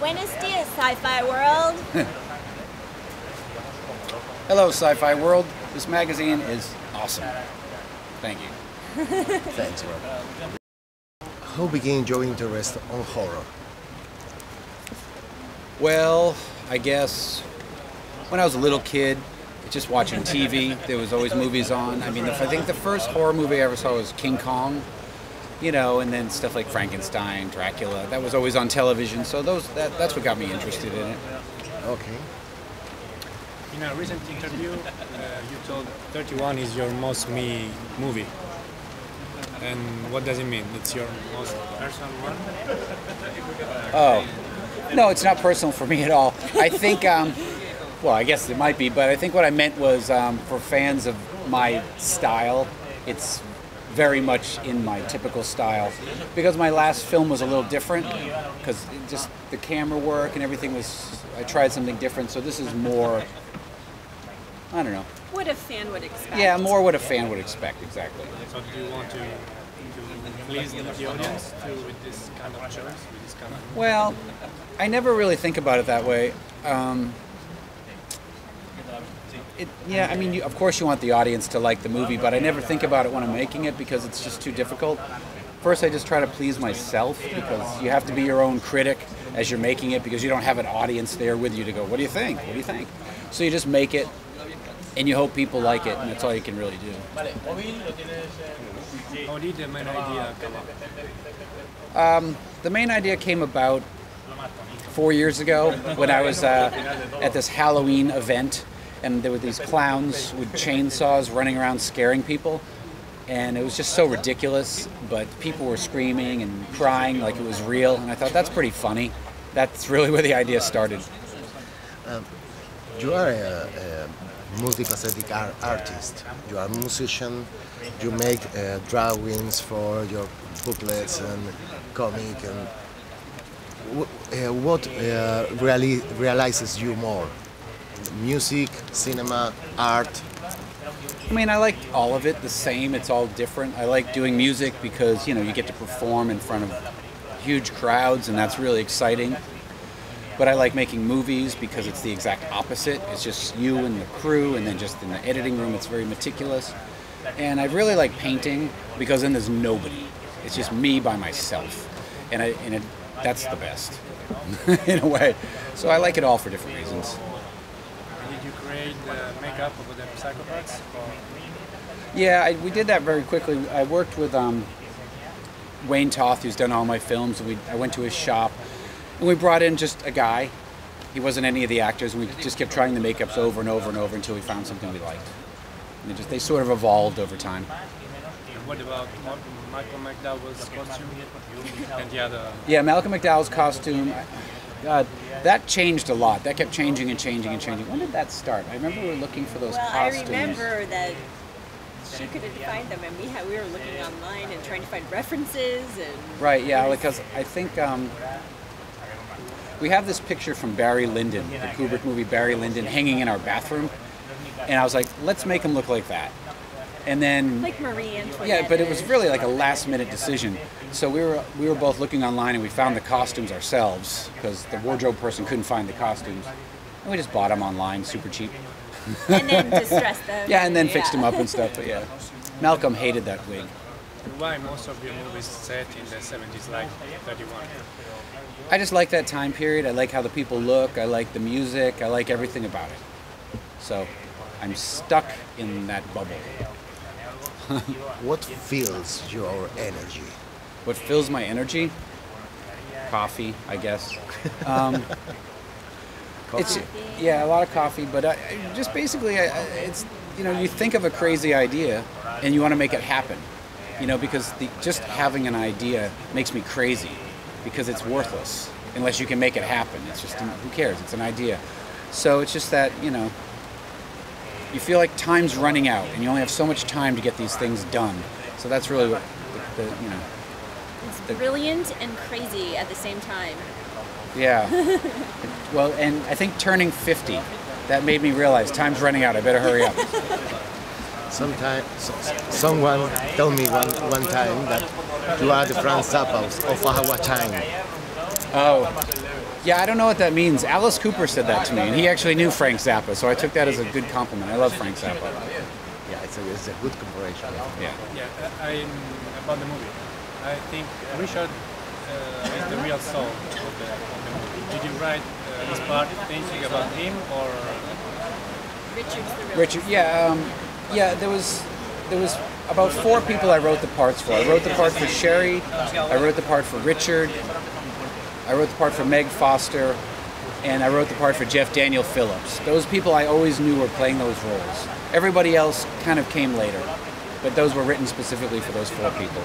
Buenos dias, Sci-Fi World. Hello, Sci-Fi World. This magazine is awesome. Thank you. Thanks, Rob. How began your interest on horror? Well, I guess when I was a little kid, just watching TV, there was always movies on. I mean, I think the first horror movie I ever saw was King Kong, you know, and then stuff like Frankenstein, Dracula. That was always on television, so that's what got me interested in it. Okay. In a recent interview, you told 31 is your most me movie. And what does it mean? It's your most personal one? Oh, no, it's not personal for me at all. I think, well, I guess it might be, but I think what I meant was for fans of my style, it's very much in my typical style. Because my last film was a little different, because just the camera work and everything was, I tried something different, so this is more, I don't know. What a fan would expect. Yeah, more what a fan would expect, exactly. So do you want to please the audience with this kind of choice? With this kind of... Well, I never really think about it that way. Yeah, I mean, of course you want the audience to like the movie, but I never think about it when I'm making it because it's just too difficult. First, I just try to please myself because you have to be your own critic as you're making it because you don't have an audience there with you to go, what do you think? What do you think? So you just make it and you hope people like it, and that's all you can really do. How did the main idea come up? The main idea came about 4 years ago when I was at this Halloween event, and there were these clowns with chainsaws running around scaring people, and it was just so ridiculous, but people were screaming and crying like it was real, and I thought that's pretty funny. That's really where the idea started. You are a multifaceted artist. You are a musician. You make drawings for your booklets and comic. And what realizes you more? Music, cinema, art? I mean, I like all of it the same. It's all different. I like doing music because, you know, you get to perform in front of huge crowds, and that's really exciting. But I like making movies because it's the exact opposite. It's just you and the crew, and then just in the editing room, it's very meticulous. And I really like painting because then there's nobody. It's just me by myself. And that's the best, in a way. So I like it all for different reasons. Did you create the makeup of the psychopaths? Yeah, we did that very quickly. I worked with Wayne Toth, who's done all my films. I went to his shop, and we brought in just a guy. He wasn't any of the actors, and we just kept trying the makeups over and over and over until we found something we liked. And they sort of evolved over time. And what about Malcolm McDowell's costume and the other? Yeah, Malcolm McDowell's costume, God, that changed a lot. That kept changing and changing and changing. When did that start? I remember we were looking for those costumes. I remember that she couldn't find them, and we were looking online and trying to find references. And right, yeah, because I think we have this picture from Barry Lyndon, the Kubrick movie Barry Lyndon, hanging in our bathroom. And I was like, let's make him look like that. And then, like Marie Antoinette. yeah, but it was really like a last-minute decision. So we were both looking online, and we found the costumes ourselves because the wardrobe person couldn't find the costumes, and we just bought them online, super cheap. And then distressed them. Yeah, and then fixed them up and stuff. But yeah, Malcolm hated that wig. Why most of your movies set in the 70s, like 31? I just like that time period. I like how the people look. I like the music. I like everything about it. So I'm stuck in that bubble. What fills your energy? What fills my energy? Coffee, I guess. It's, yeah, a lot of coffee, but just basically, it's, you know, you think of a crazy idea and you want to make it happen, you know, because just having an idea makes me crazy because it's worthless unless you can make it happen. It's just, who cares? It's an idea. So it's just that, you know, you feel like time's running out and you only have so much time to get these things done. So that's really what you know. It's brilliant and crazy at the same time. Yeah. Well, and I think turning 50, that made me realize time's running out. I better hurry up. Someone told me one time that you are the Franz Zappa of our time. Oh, Yeah, I don't know what that means. Alice Cooper said that to me, and he actually knew Frank Zappa, so I took that as a good compliment. I love Frank Zappa. Yeah, it's a good comparison. Yeah. About the movie. I think Richard is the real soul of the movie. Did you write this part thinking about him, or Richard's the real Richard, yeah, there was about 4 people I wrote the parts for. I wrote the part for Sheri, I wrote the part for Richard, I wrote the part for Meg Foster, and I wrote the part for Jeff Daniel Phillips. Those people I always knew were playing those roles. Everybody else kind of came later, but those were written specifically for those 4 people.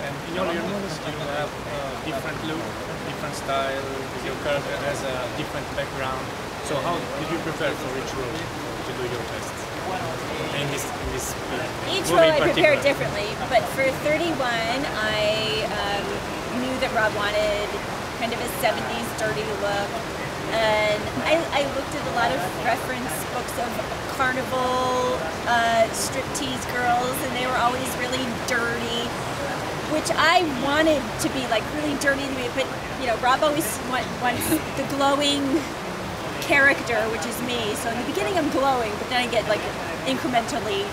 And in all your movies, you have different look, different style. Your character has a different background. So how did you prepare for each role to do your tests? In this Each movie role in I prepared particular? differently, but for 31, I knew that Rob wanted kind of a 70s dirty look. And I looked at a lot of reference books of carnival striptease girls, and they were always really dirty, which I wanted to be like really dirty to me. But you know, Rob always wants the glowing character, which is me. So in the beginning, I'm glowing, but then I get like incrementally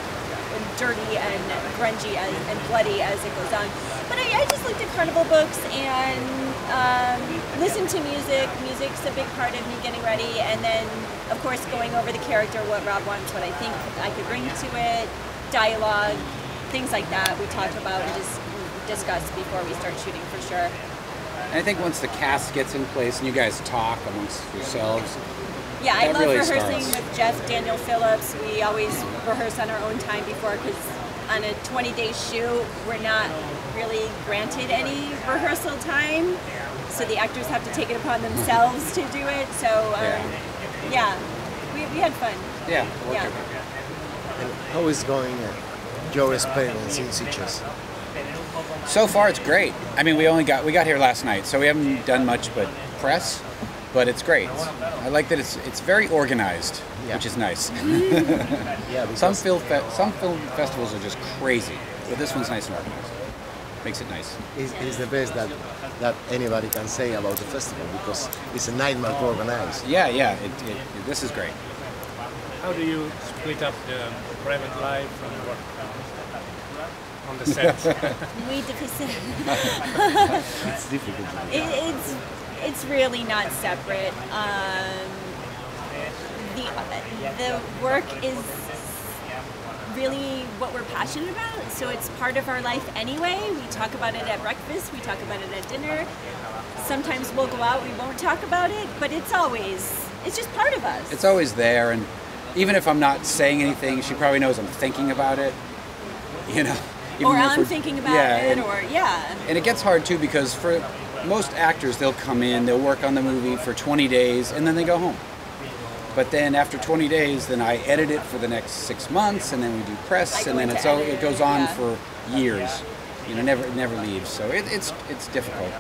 dirty and grungy and bloody as it goes on. But I just looked at carnival books and listened to music. Music's a big part of me getting ready, and then of course going over the character, what Rob wants, what I think I could bring to it, dialogue, things like that. We talk about and just discuss before we start shooting for sure. And I think once the cast gets in place and you guys talk amongst yourselves, yeah, I that love really rehearsing starts. with Jeff Daniel Phillips. We always rehearse on our own time before, because on a 20-day shoot, we're not really granted any rehearsal time. So the actors have to take it upon themselves to do it. So, yeah, we had fun. yeah, Yeah. And how is going your experience in Sitges? So far, it's great. I mean, we got here last night, so we haven't done much but press, but it's great. I like that it's very organized, which is nice. Yeah, Some film festivals are just crazy, but this one's nice and organized. Makes it nice. It's the best that anybody can say about the festival, because it's a nightmare to organize. Yeah. This is great. How do you split up the private life from work on the set? Muy difícil. It's difficult to do. It's really not separate. The work is really what we're passionate about, so it's part of our life anyway. We talk about it at breakfast, we talk about it at dinner. Sometimes we'll go out, we won't talk about it, but it's just part of us. It's always there, and even if I'm not saying anything, she probably knows I'm thinking about it. You know. Even Or if I'm we're- thinking about it, And it gets hard too, because for most actors, they'll come in, they'll work on the movie for 20 days, and then they go home. But then after 20 days, then I edit it for the next 6 months, and then we do press, and then it goes on for years. You know, it never leaves. So it's difficult.